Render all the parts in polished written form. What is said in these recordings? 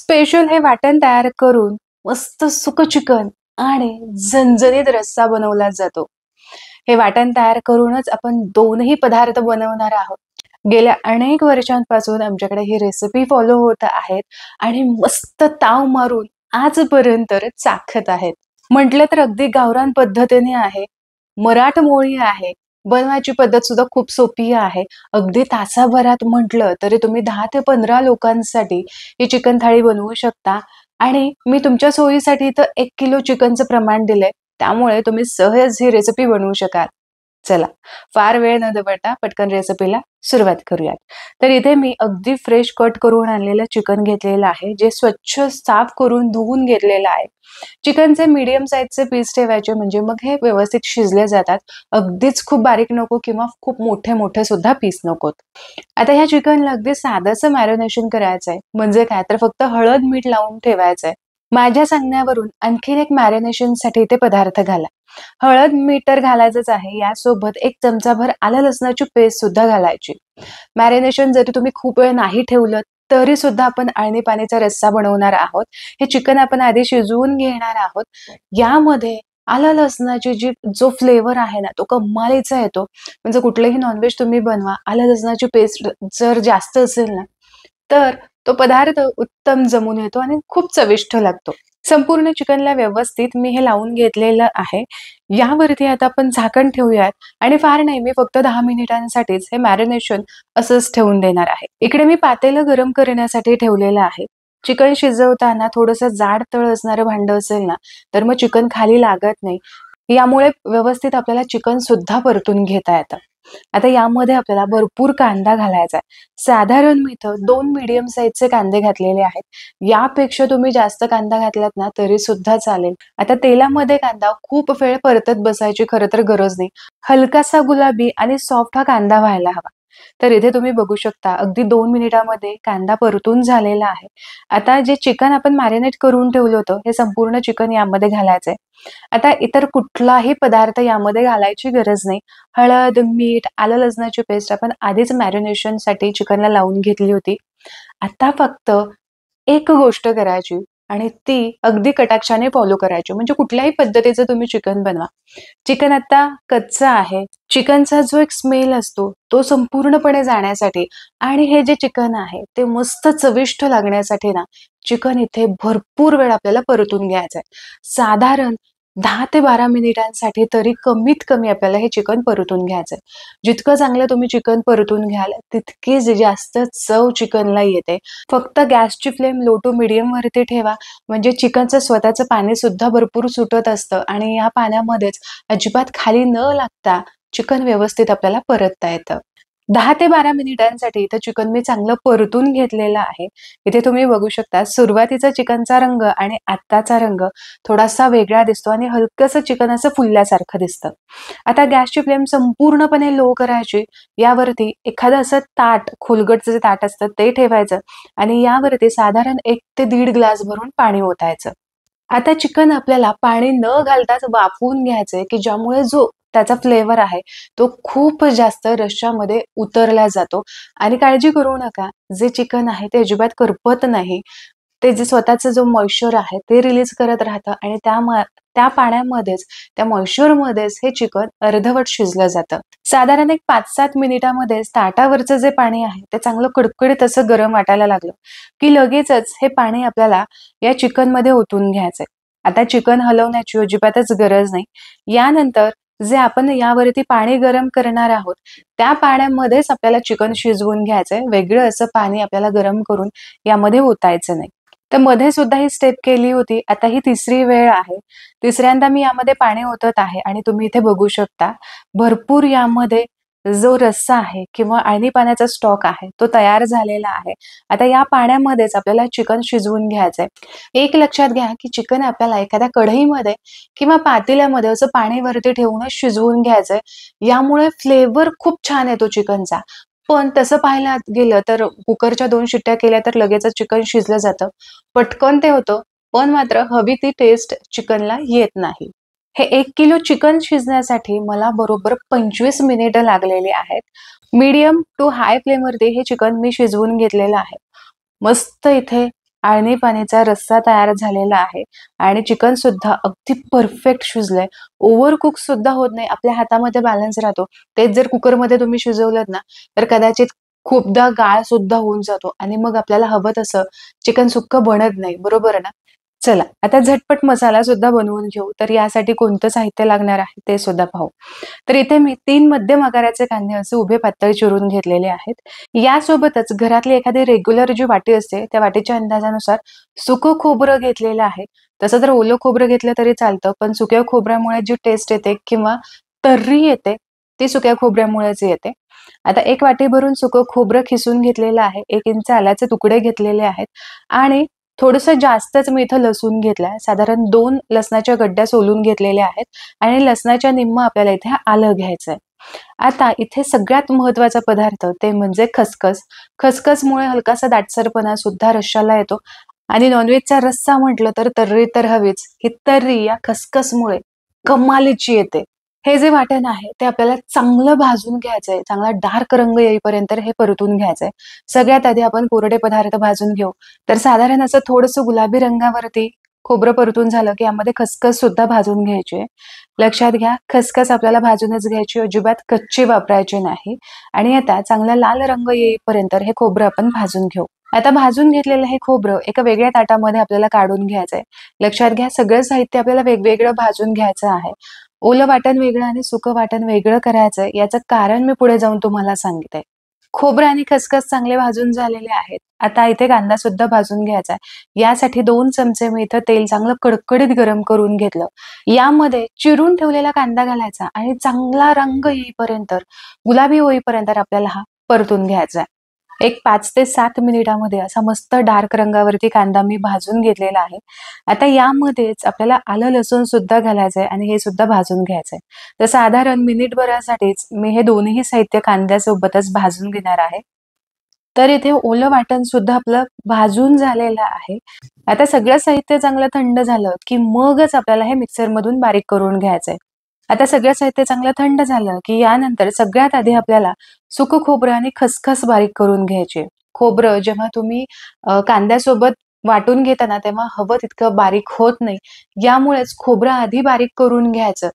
Special हे वाटण तयार करून मस्त सुकं चिकन आणि झणझणीत रस्सा बनवला जातो. हे वाटण तयार करूनच आपण दोनही पदार्थ बनवणार आहोत. गेल्या अनेक वर्षांपासून आमच्याकडे ही रेसिपी फॉलो होत आहेत आणि मस्त ताव मारून आजपर्यंत चाखत आहेत. म्हटलं तर अगदी गावरान पद्धतीने आहे, मराठमोळी आहे. बनवायची पद्धत सुद्धा खूप सोपी आहे. अगदी तासाभरात म्हटलं तरी तुम्ही 10 ते 15 लोकांसाठी ही चिकन थाळी बनवू शकता आणि मी तुमच्या सोयीसाठी इथं 1 किलो चिकनचं प्रमाण दिलंय. त्यामुळे तुम्ही सहज ही रेसिपी बनवू शकाल. चला, फार वेळ न दवडता पटकन रेसिपीला सुरुवात करूयात. तर इथे मी अगदी फ्रेश कट करून आणलेलं चिकन घेतलेलं आहे, जे स्वच्छ साफ करून धुवून घेतलेलं आहे. चिकनचे मीडियम साईजचे पीस ठेवायचे म्हणजे मग हे व्यवस्थित शिजले जातात. अगदीच खूप बारीक नको किंवा खूप मोठे-मोठे सुद्धा पीस नकोत. आता ह्या चिकनला अगदी साधंसं मॅरिनेशन करायचंय. म्हणजे काय तर फक्त हळद, मीठ लावून ठेवायचंय. माझ्या सांगण्यावरून आणखीन एक मॅरिनेशनसाठी इथे पदार्थ घाला. हळद, मीठ तर घालायचंच आहे. यासोबत 1 चमचाभर आलं लसणाची पेस्ट सुद्धा घालायची. मॅरिनेशन जरी तुम्ही खूप वेळ नाही ठेवलं तरी सुद्धा आपण अळणी पाणीचा रस्सा बनवणार आहोत. हे चिकन आपण आधी शिजवून घेणार आहोत. यामध्ये आलं लसणाची जो फ्लेवर आहे ना तो कमालीचा येतो. म्हणजे कुठलंही नॉनव्हेज तुम्ही बनवा, आलं लसणाची पेस्ट जर जास्त असेल ना तर तो पदार्थ उत्तम जमून येतो आणि खूप चविष्ट लागतो. संपूर्ण चिकनला व्यवस्थित मी हे लावून घेतलेलं आहे. यावरती आता आपण झाकण ठेवूयात आणि फार नाही, मी फक्त 10 मिनिटांसाठीच हे मॅरिनेशन असंच ठेवून देणार आहे. इकडे मी पातेलं गरम करण्यासाठी ठेवलेलं आहे. चिकन शिजवताना थोडंसं जाड तळ असणारं भांडं असेल ना तर मग चिकन खाली लागत नाही. यामुळे व्यवस्थित आपल्याला चिकन सुद्धा परतून घेता येतं. आता यामध्ये आपल्याला भरपूर कांदा घालायचा आहे. साधारण मी इथं 2 मीडियम साईजचे कांदे घातलेले आहेत. यापेक्षा तुम्ही जास्त कांदा घातलात ना तरी सुद्धा चालेल. आता तेलामध्ये कांदा खूप वेळ परतत बसायची खरं तर गरज नाही. हलकासा गुलाबी आणि सॉफ्ट हा कांदा व्हायला हवा. तर इथे तुम्ही बघू शकता अगदी 2 मिनिटामध्ये कांदा परतून झालेला आहे. आता जे चिकन आपण मॅरिनेट करून ठेवलं होतं हे संपूर्ण चिकन यामध्ये घालायचंय. आता इतर कुठलाही पदार्थ यामध्ये घालायची गरज नाही. हळद, मीठ, आलं लसणाची पेस्ट आपण आधीच मॅरिनेशनसाठी चिकनला लावून घेतली होती. आता फक्त एक गोष्ट करायची आणि ती अगदी कटाक्षाने फॉलो करायची. म्हणजे कुठल्याही पद्धतीचं तुम्ही चिकन बनवा. चिकन आता कच्चं आहे. चिकनचा जो एक स्मेल असतो तो संपूर्णपणे जाण्यासाठी आणि हे जे चिकन आहे ते मस्त चविष्ट लागण्यासाठी ना चिकन इथे भरपूर वेळ आपल्याला परतून घ्यायचंय. साधारण 10 ते 12 मिनिटांसाठी तरी कमीत कमी आपल्याला हे चिकन परतून घ्यायचंय. जितकं चांगलं तुम्ही चिकन परतून घ्याल तितकीच जास्त चव चिकनला येते. फक्त गॅसची फ्लेम लो टू मीडियम वरती ठेवा. म्हणजे चिकनचं स्वतःचं पाणी सुद्धा भरपूर सुटत असतं आणि या पाण्यामध्येच अजिबात खाली न लागता चिकन व्यवस्थित आपल्याला परतता येतं. 10 ते 12 मिनिटांसाठी इथं चिकन मी चांगलं परतून घेतलेलं आहे. इथे तुम्ही बघू शकता सुरुवातीचा चिकनचा रंग आणि आत्ताचा रंग थोडासा वेगळा दिसतो आणि हलकंसं चिकन असं फुलल्यासारखं दिसतं. आता गॅसची फ्लेम संपूर्णपणे लो करायची. यावरती एखादं असं ताट, खोलगटचं जे ताट असतं ते ठेवायचं आणि यावरती साधारण 1 ते 1.5 ग्लास भरून पाणी ओतायचं. आता चिकन आपल्याला पाणी न घालताच वाफवून घ्यायचंय, की ज्यामुळे जो त्याचा फ्लेवर आहे तो खूप जास्त रश्श्यामध्ये उतरला जातो आणि काळजी करू नका, जे चिकन आहे ते अजिबात करपत नाही. ते जे स्वतःचं जो मॉइश्चर आहे ते रिलीज करत राहतं आणि त्या पाण्यामध्येच, त्या मॉइश्चरमध्येच हे चिकन अर्धवट शिजलं जातं. साधारण एक 5-7 मिनिटामध्येच ताटावरचं जे पाणी आहे ते चांगलं कडकडीत असं गरम वाटायला लागलं, की लगेचच हे पाणी आपल्याला या चिकनमध्ये ओतून घ्यायचंय. आता चिकन हलवण्याची अजिबातच गरज नाही. यानंतर जे आपण यावरती पाणी गरम करणार आहोत, त्या पाण्यामध्येच आपल्याला चिकन शिजवून घ्यायचंय. वेगळं असं पाणी आपल्याला गरम करून यामध्ये ओतायचं नाही. तर मध्ये सुद्धा ही स्टेप केली होती. आता ही तिसरी वेळ आहे. तिसऱ्यांदा मी यामध्ये पाणी ओतत आहे आणि तुम्ही इथे बघू शकता भरपूर यामध्ये जो रस्सा आहे किंवा अळणी पाण्याचा स्टॉक आहे तो तयार झालेला आहे. आता या पाण्यामध्येच आपल्याला चिकन शिजवून घ्यायचंय. एक लक्षात घ्या की चिकन आपल्याला एखाद्या कढईमध्ये किंवा पातेल्यामध्ये असं पाणी वरती ठेवूनच शिजवून घ्यायचंय. यामुळे फ्लेवर खूप छान येतो चिकनचा. पण तसं पाहायला गेलं तर कुकरच्या 2 शिट्ट्या केल्या तर लगेचच चिकन शिजलं जातं. पटकन ते होतं, पण मात्र हवी ती टेस्ट चिकनला येत नाही. हे 1 किलो चिकन शिजण्यासाठी मला बरोबर 25 मिनिटं लागलेली आहेत. मीडियम टू हाय फ्लेमवरती हे चिकन मी शिजवून घेतलेलं आहे. मस्त इथे आळणी पाण्याचा रस्सा तयार झालेला आहे आणि चिकन सुद्धा अगदी परफेक्ट शिजलंय. ओव्हर कुक सुद्धा होत नाही, आपल्या हातामध्ये बॅलन्स राहतो. तेच जर कुकरमध्ये तुम्ही शिजवलं ना तर कदाचित खूपदा गाळ सुद्धा होऊन जातो आणि मग आपल्याला हवं तसं चिकन सुक्क बनत नाही, बरोबर ना? चला आता झटपट मसाला सुद्धा बनवून घेऊ. तर यासाठी कोणतं साहित्य लागणार आहे ते सुद्धा पाहू. तर इथे मी 3 मध्यम आकाराचे कांदे असे उभे पातळ चिरून घेतलेले आहेत. यासोबतच घरातली एखादी रेग्युलर जी वाटी असते त्या वाटीच्या अंदाजानुसार सुकं खोबरं घेतलेलं आहे. तसं तर ओलं खोबरं घेतलं तरी चालतं, पण सुक्या खोबऱ्यामुळे जी टेस्ट येते किंवा तर्री येते ती सुक्या खोबऱ्यामुळेच येते. आता 1 वाटी भरून सुकं खोबरं खिसून घेतलेलं आहे. 1 इंच आल्याचे तुकडे घेतलेले आहेत आणि थोडंसं जास्तच मी इथं लसूण घेतलाय. साधारण 2 लसणाच्या गड्ड्या सोलून घेतलेल्या आहेत आणि लसणाच्या निम्म आपल्याला इथे आलं घ्यायचंय. आता इथे सगळ्यात महत्वाचा पदार्थ ते म्हणजे खसखस. खसखसमुळे हलकासा दाटसरपणा सुद्धा रश्श्याला येतो आणि नॉनव्हेजचा रस्सा म्हटलं तर तर्री तर हवीच. ही तर्री या खसखसमुळे कमालीची येते. हे जे वाटण आहे ते आपल्याला चांगलं भाजून घ्यायचंय. चांगला डार्क रंग येईपर्यंत हे परतून घ्यायचंय. सगळ्यात आधी आपण कोरडे पदार्थ भाजून घेऊ. तर साधारण असं थोडंसं गुलाबी रंगावरती खोबरं परतून झालं की यामध्ये खसखस सुद्धा भाजून घ्यायची आहे. लक्षात घ्या, खसखस आपल्याला भाजूनच घ्यायची, अजिबात कच्ची वापरायची नाही. आणि आता चांगला लाल रंग येईपर्यंत हे खोबरं आपण भाजून घेऊ. आता भाजून घेतलेलं हे खोबरं एका वेगळ्या ताटामध्ये आपल्याला काढून घ्यायचंय. लक्षात घ्या, सगळं साहित्य आपल्याला वेगवेगळं भाजून घ्यायचं आहे. ओलं वाटण वेगळं आणि सुकं वाटण वेगळं करायचंय. याचं कारण मी पुढे जाऊन तुम्हाला सांगते. खोबरं आणि खसखस चांगले भाजून झालेले आहेत. आता इथे कांदा सुद्धा भाजून घ्यायचा आहे. यासाठी 2 चमचे मी इथं तेल चांगलं कडकडीत गरम करून घेतलं. यामध्ये चिरून ठेवलेला कांदा घालायचा आणि चांगला रंग येईपर्यंत, गुलाबी होईपर्यंत आपल्याला हा परतून घ्यायचा आहे. एक 5 ते 7 मिनिटामध्ये असा मस्त डार्क रंगावरती कांदा मी भाजून घेतलेला आहे. आता यामध्येच आपल्याला आलं लसूण सुद्धा घालायचंय आणि हे सुद्धा भाजून घ्यायचंय. तर साधारण मिनिटभरासाठीच मी हे दोन्ही साहित्य कांद्यासोबतच भाजून घेणार आहे. तर इथे ओलं वाटण सुद्धा आपलं भाजून झालेलं आहे. आता सगळं साहित्य चांगलं थंड झालं की मगच आपल्याला हे मिक्सरमधून बारीक करून घ्यायचंय. आता सगळं साहित्य चांगलं थंड झालं की यानंतर सगळ्यात आधी आपल्याला सुकं खोबरं आणि खसखस बारीक करून घ्यायची. खोबरं जेव्हा तुम्ही कांद्यासोबत वाटून घेताना तेव्हा हवं तितकं बारीक होत नाही. यामुळेच खोबरं आधी बारीक करून घ्यायचं.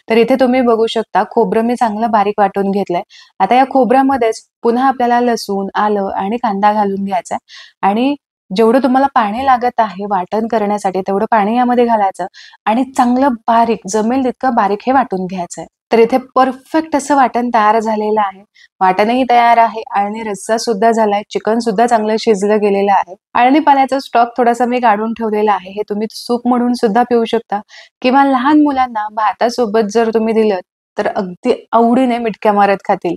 तर इथे तुम्ही बघू शकता खोबरं मी चांगलं बारीक वाटून घेतलंय. आता या खोबऱ्यामध्येच पुन्हा आपल्याला लसूण, आलं आणि कांदा घालून घ्यायचा आणि जेवढं तुम्हाला पाणी लागत आहे वाटण करण्यासाठी तेवढं पाणी यामध्ये घालायचं आणि चांगलं बारीक जमेल तितकं बारीक हे वाटून घ्यायचंय. तर इथे परफेक्ट असं वाटण तयार झालेलं आहे. वाटणही तयार आहे, आळणी रस्सा सुद्धा झालाय, चिकन सुद्धा चांगलं शिजलं गेलेलं आहे. आळणी पाण्याचा स्टॉक थोडासा मी काढून ठेवलेला आहे. हे तुम्ही सूप म्हणून सुद्धा पिऊ शकता किंवा लहान मुलांना भातासोबत जर तुम्ही दिलं तर अगदी आवडीने मिटक्या मारत खातील.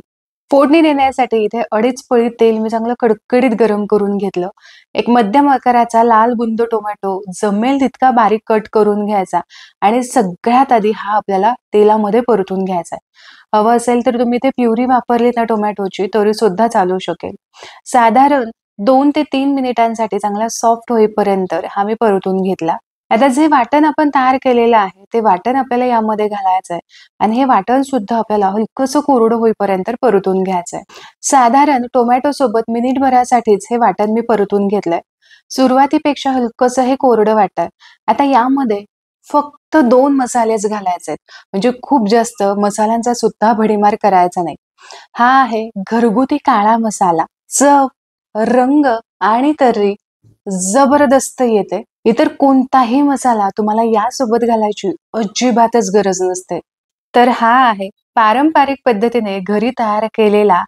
फोडणी देण्यासाठी इथे 2.5 पळी तेल मी चांगलं कडकडीत गरम करून घेतलं. एक मध्यम आकाराचा लाल बुंद टोमॅटो जमेल तितका बारीक कट करून घ्यायचा आणि सगळ्यात आधी हा आपल्याला तेलामध्ये परतून घ्यायचा आहे. हवं असेल तर तुम्ही ते प्युरी वापरली ना टोमॅटोची तरी सुद्धा चालू शकेल. साधारण 2 ते 3 मिनिटांसाठी चांगला सॉफ्ट होईपर्यंत हा मी परतून घेतला. आता जे वाटण आपण तयार केलेलं आहे ते वाटण आपल्याला यामध्ये घालायचं आहे आणि हे वाटण सुद्धा आपल्याला हलकंसं कोरडं होईपर्यंत परतून घ्यायचंय. साधारण टोमॅटो सोबत मिनिटभरासाठीच हे वाटण मी परतून घेतलंय. सुरुवातीपेक्षा हलकंसं हे कोरडं वाटण. आता यामध्ये फक्त 2 मसालेच घालायचे आहेत. म्हणजे खूप जास्त मसाल्यांचा सुद्धा भडीमार करायचा नाही. हा आहे घरगुती काळा मसाला. चव, रंग आणि तर्री जबरदस्त येते. इतर कोणताही मसाला तुम्हाला यासोबत घालायची अजिबातच गरज नसते. तर हा आहे पारंपरिक पद्धतीने घरी तयार केलेला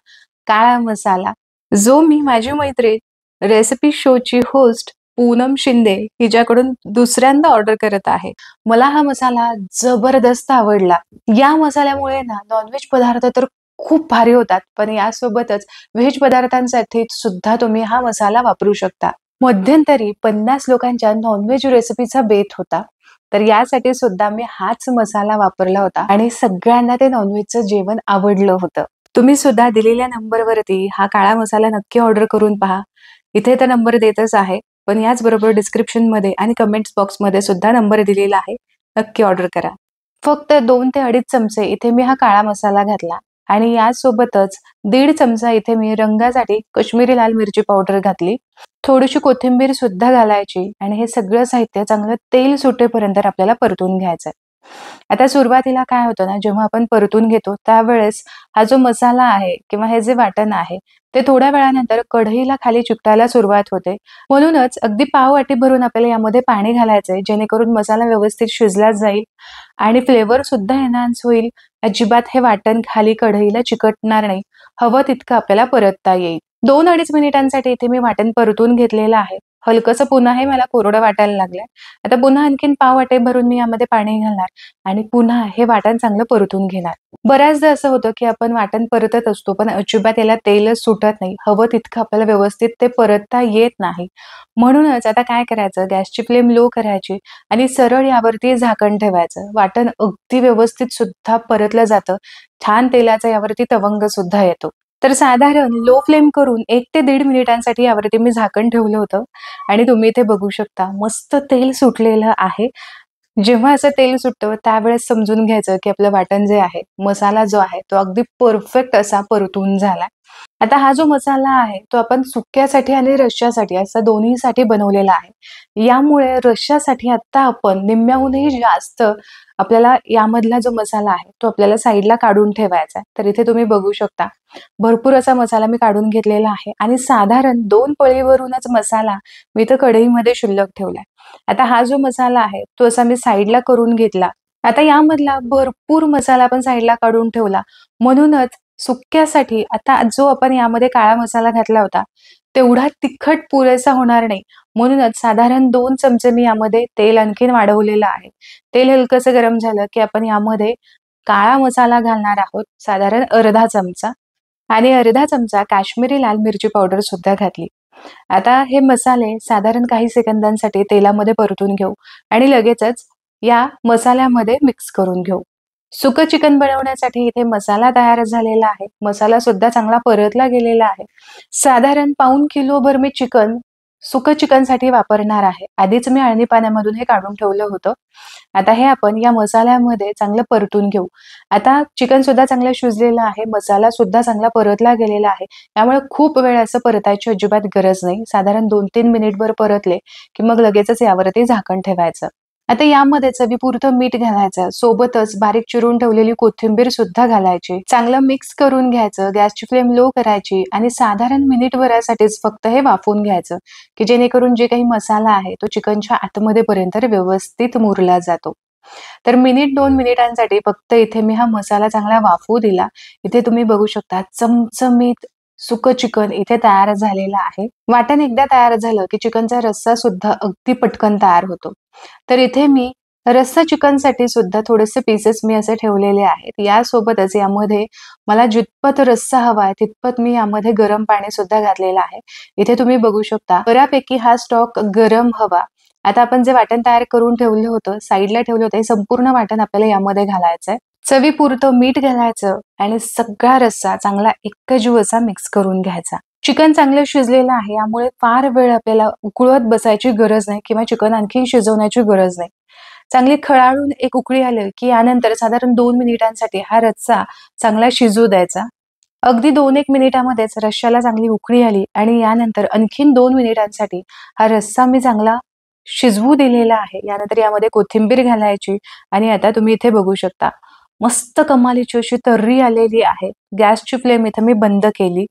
काळा मसाला, जो मी माझी मैत्रीण रेसिपी शोची होस्ट पूनम शिंदे हिच्याकडून दुसऱ्यांदा ऑर्डर करत आहे. मला हा मसाला जबरदस्त आवडला. या मसाल्यामुळे ना नॉनव्हेज पदार्थ तर खूप भारी होतात, पण यासोबतच व्हेज पदार्थांसाठी सुद्धा तुम्ही हा मसाला वापरू शकता. मध्यंतरी 50 लोकांच्या नॉनव्हेज रेसिपीचा बेत होता. तर यासाठी सुद्धा मी हाच मसाला वापरला होता आणि सगळ्यांना ते नॉनव्हेजचं जेवण आवडलं होतं. तुम्ही सुद्धा दिलेल्या नंबरवरती हा काळा मसाला नक्की ऑर्डर करून पहा. इथे तर नंबर देतच आहे, पण याचबरोबर डिस्क्रिप्शनमध्ये आणि कमेंट्स बॉक्समध्ये सुद्धा नंबर दिलेला आहे. नक्की ऑर्डर करा. फक्त 2 ते 2.5 चमचे इथे मी हा काळा मसाला घातला आणि यासोबतच 1.5 चमचा इथे मी रंगासाठी काश्मीरी लाल मिरची पावडर घातली. थोडीशी कोथिंबीर सुद्धा घालायची आणि हे सगळं साहित्य चांगलं तेल सुटेपर्यंत आपल्याला परतून घ्यायचं. आता सुरुवातीला काय होतं ना, जेव्हा आपण परतून घेतो त्यावेळेस हा जो मसाला आहे किंवा हे जे वाटण आहे ते थोड्या वेळानंतर कढईला खाली चिकटायला सुरुवात होते. म्हणूनच अगदी पाव वाटी भरून आपल्याला यामध्ये पाणी घालायचंय, जेणेकरून मसाला व्यवस्थित शिजला जाईल आणि फ्लेवर सुद्धा एन्हान्स होईल. अजिबात हे वाटण खाली कढईला चिकटणार नाही. हवं तितकं आपल्याला परतता येईल. 2-2.5 मिनिटांसाठी इथे मी वाटण परतून घेतलेलं आहे. हलकंसं पुन्हा हे मला कोरडं वाटायला लागलंय. आता पुन्हा आणखीन पाव वाटी भरून मी यामध्ये पाणी घालणार आणि पुन्हा हे वाटण चांगलं परतून घेणार. बऱ्याचदा असं होतं की आपण वाटण परतत असतो पण अजिबात याला तेलच सुटत नाही. हवं तितकं आपल्याला व्यवस्थित ते परतता येत नाही. म्हणूनच आता काय करायचं, गॅसची फ्लेम लो करायची आणि सरळ यावरती झाकण ठेवायचं. वाटण अगदी व्यवस्थित सुद्धा परतलं जातं. छान तेलाचा यावरती तवंग सुद्धा येतो. तर साधारण लो फ्लेम करून 1 ते 1.5 मिनिटांसाठी यावरती मी झाकण ठेवलं होतं आणि तुम्ही इथे बघू शकता मस्त तेल सुटलेलं आहे. जेव्हा असं तेल सुटतं त्यावेळेस समजून घ्यायचं की आपलं वाटण जे आहे, मसाला जो आहे तो अगदी परफेक्ट असा परतून झालाय. आता हा जो मसाला आहे तो आपण सुक्यासाठी आणि रश्श्यासाठी असं दोन्हीसाठी बनवलेला आहे. यामुळे रश्श्यासाठी आता आपण निम्म्याहूनही जास्त आपल्याला यामधला जो मसाला आहे तो आपल्याला साईडला काढून ठेवायचा आहे. तर इथे तुम्ही बघू शकता भरपूर असा मसाला मी काढून घेतलेला आहे आणि साधारण 2 पळीवरूनच मसाला मी इथं कढईमध्ये शिल्लक ठेवलाय. आता हा जो मसाला आहे तो असा मी साईडला करून घेतला. आता यामधला भरपूर मसाला आपण साईडला काढून ठेवला. म्हणूनच सुक्यासाठी आता जो आपण यामध्ये काळा मसाला घातला होता तेवढा तिखट पुरेसा होणार नाही. म्हणूनच साधारण 2 चमचे मी यामध्ये तेल आणखीन वाढवलेलं आहे. तेल हलकंसं गरम झालं की आपण यामध्ये काळा मसाला घालणार आहोत, साधारण अर्धा चमचा आणि अर्धा चमचा काश्मीरी लाल मिरची पावडर सुद्धा घातली. आता हे मसाले साधारण काही सेकंदांसाठी तेलामध्ये परतून घेऊ आणि लगेचच या मसाल्यामध्ये मिक्स करून घेऊ. सुकं चिकन बनवण्यासाठी इथे मसाला तयार झालेला आहे. मसाला सुद्धा चांगला परतला गेलेला आहे. साधारण पाऊण किलोभर मी चिकन सुकं चिकनसाठी वापरणार आहे. आधीच मी अळणी पाण्यामधून हे काढून ठेवलं होतं. आता हे आपण या मसाल्यामध्ये चांगलं परतून घेऊ. आता चिकन सुद्धा चांगलं शिजलेलं आहे. मसाला सुद्धा चांगला परतला गेलेला आहे. त्यामुळे खूप वेळ असं परतायची अजिबात गरज नाही. साधारण 2-3 मिनिटभर परतले की मग लगेचच यावरती झाकण ठेवायचं. आता यामध्ये चवीपुरतं मीठ घालायचं, सोबतच बारीक चिरून ठेवलेली कोथिंबीर सुद्धा घालायची. चांगलं मिक्स करून घ्यायचं. गॅसची फ्लेम लो करायची आणि साधारण मिनिटभरासाठीच फक्त हे वाफवून घ्यायचं की जेणेकरून जे काही मसाला आहे तो चिकनच्या आतमध्ये पर्यंत व्यवस्थित मुरला जातो. तर 1-2 मिनिटांसाठी फक्त इथे मी हा मसाला चांगला वाफवू दिला. इथे तुम्ही बघू शकता चमचमीत सुकं चिकन इथे तयार झालेलं आहे. वाटण एकदा तयार झालं की चिकनचा रस्सा सुद्धा अगदी पटकन तयार होतो. तर इथे मी रस्सा चिकनसाठी सुद्धा थोडेसे पीसेस मी असे ठेवलेले आहेत. यासोबतच यामध्ये मला जितपत रस्सा हवा आहे तितपत मी यामध्ये गरम पाणी सुद्धा घातलेलं आहे. इथे तुम्ही बघू शकता बऱ्यापैकी हा स्टॉक गरम हवा. आता आपण जे वाटण तयार करून ठेवलं होतं, साईडला ठेवलं होतं, हे संपूर्ण वाटण आपल्याला यामध्ये घालायचंय. चवीपुरतं मीठ घालायचं आणि सगळा रस्सा चांगला एकजीव असा मिक्स करून घ्यायचा. चिकन चांगलं शिजलेलं आहे यामुळे फार वेळ आपल्याला उकळत बसायची गरज नाही किंवा चिकन आणखी शिजवण्याची गरज नाही. चांगली खळाळून एक उकळी आली की यानंतर साधारण 2 मिनिटांसाठी हा रस्सा चांगला शिजू द्यायचा. अगदी 2-1 मिनिटामध्येच रश्श्याला चांगली उकळी आली आणि यानंतर आणखीन 2 मिनिटांसाठी हा रस्सा मी चांगला शिजवू दिलेला आहे. यानंतर यामध्ये कोथिंबीर घालायची आणि आता तुम्ही इथे बघू शकता मस्त कमालीची अशी तर्री आलेली आहे. गॅसची फ्लेम इथे मी बंद केली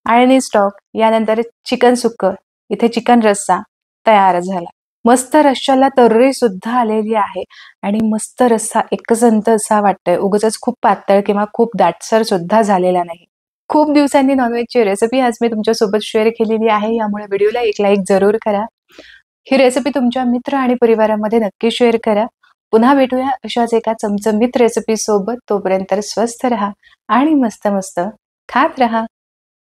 आणि स्टॉक यानंतर चिकन सुक्कं इथे चिकन रस्सा तयार झाला. मस्त रश्श्याला तर्री सुद्धा आलेली आहे आणि मस्त रस्सा एकसंत असा वाटतोय. उगाचच खूप पातळ किंवा खूप दाटसर सुद्धा झालेला नाही. खूप दिवसांनी नॉनव्हेजची रेसिपी आज मी तुमच्यासोबत शेअर केलेली आहे. यामुळे व्हिडिओला एक लाईक जरूर करा. ही रेसिपी तुमच्या मित्र आणि परिवारामध्ये नक्की शेअर करा. पुन्हा भेटूया अशाच एका चमचमीत रेसिपी सोबत. तोपर्यंत स्वस्थ रहा आणि मस्त मस्त खात रहा.